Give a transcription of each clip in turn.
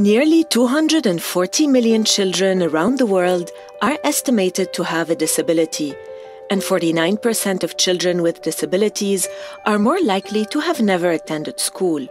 Nearly 240 million children around the world are estimated to have a disability, and 49% of children with disabilities are more likely to have never attended school.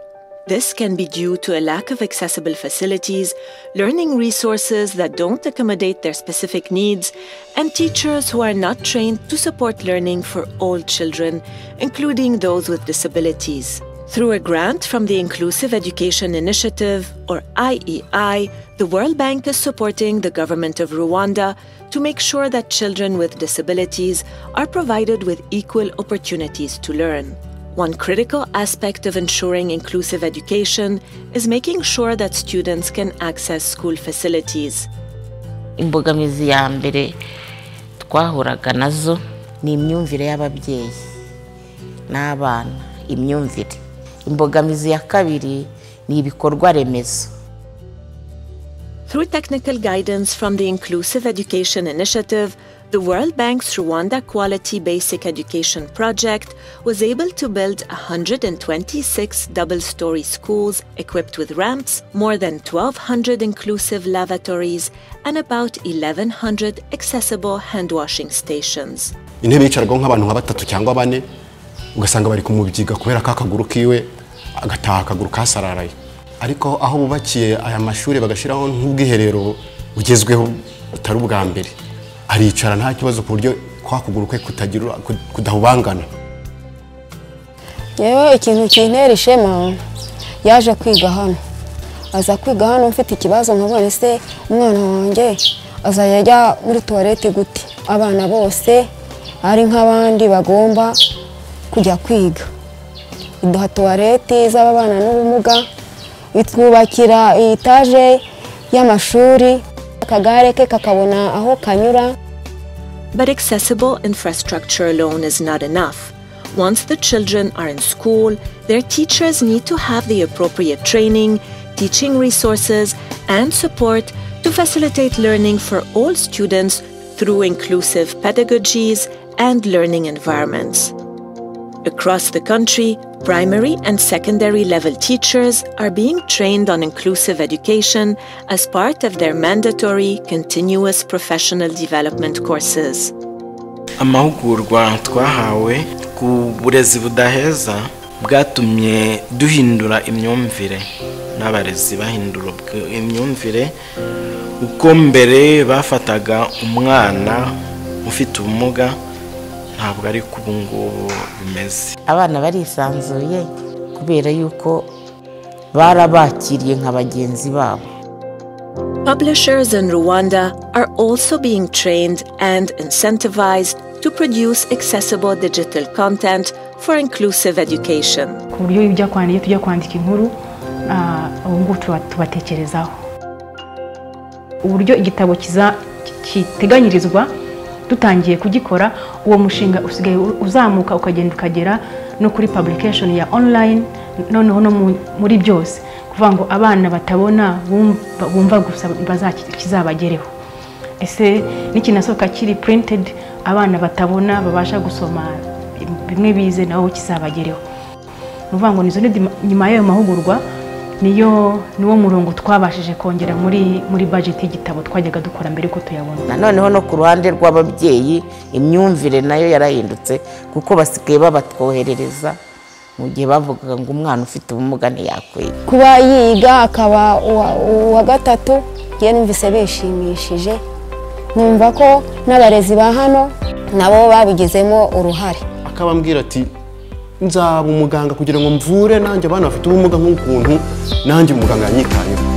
This can be due to a lack of accessible facilities, learning resources that don't accommodate their specific needs, and teachers who are not trained to support learning for all children, including those with disabilities. Through a grant from the Inclusive Education Initiative, or IEI, the World Bank is supporting the government of Rwanda to make sure that children with disabilities are provided with equal opportunities to learn. One critical aspect of ensuring inclusive education is making sure that students can access school facilities. Imbogamizi ya mbere twahuraga nazo ni imyumvire y'ababyeyi n'abana, imyumvire. Imbogamizi ya kabiri ni ibikorwa remezo. Through technical guidance from the Inclusive Education Initiative, the World Bank's Rwanda Quality Basic Education Project was able to build 126 double-story schools equipped with ramps, more than 1,200 inclusive lavatories, and about 1,100 accessible hand-washing stations. Intebe yicarwaho nk'abantu nka batatu cyangwa bane, ugasanga bari kumubyiga kubera ka kaguru kiwe agataha akaguru kasararaye. Ariko aho bubakiye aya mashuri bagashiraho nk'ubwiherero bugezweho utari ubwa mbere, aricara nta kibazo ku buryo kwa kuguru kwe kudahubangana. Yewe ikintu kintera ishema yaje kwiga hano. Aza kwiga hano mfite ikibazo nkabone se umwana wanjye azajya muri toilette gute. Abana bose ari nk'abandi bagomba kujya kwiga. Iduha toilette z'abana n'ubumuga, itwubakira etaje y'amashuri, akagare ke kakabona aho kanyura. But accessible infrastructure alone is not enough. Once the children are in school, their teachers need to have the appropriate training, teaching resources, and support to facilitate learning for all students through inclusive pedagogies and learning environments. Across the country, primary and secondary level teachers are being trained on inclusive education as part of their mandatory continuous professional development courses. Amahugurwa twahawe ku burezi budaheza bwatumye duhindura imyumvire n'abarezi bahindura imyumvire uko mbere bafataga umwana ufite ubumuga ntabwo ari kubungubu bimeze. Abana barisanzuye kubera yuko barabakiriye nk'abagenzi babo. Publishers in Rwanda are also being trained and incentivized to produce accessible digital content for inclusive education. Ku buryo ibyo tujya kwandika inkuru ubungu tubatekerezaho. Uburyo igitabo kiteganyirizwa dutangiye kugikora, uwo mushinga usigaye uzamuka ukagenda ukagera no kuri publication ya online, noneho no muri byose kuvuga ngo abana batabona bumva gusa kizabagereho. Ese n'ikinasohoka kiri printed, abana batabona babasha gusoma bimwe bize naho kizabagereho. Nuvuga ngo nizo nyuma y'ayo mahugurwa niwo murongo twabashije kongera muri budget y'igitabo twajyaga dukora mbere ko tuyabona. Noneho no ku ruhande rw'ababyeyi imyumvire nayo yarahindutse kuko basigaye babatwoherereza mu gihe bavugaga ngo umwana ufite ubumuga ntiyakwiga. Kuba yiga akaba uwa gatatu ye numvise bishimishije, numva ko n'abarezi ba hano nabo babigezemo uruhare. Akabambwira ati nzaba umuganga kugira ngo mvure nanjye abana bafite ubumuga nk'ukuntu nanjye umuganga yanyitayeho.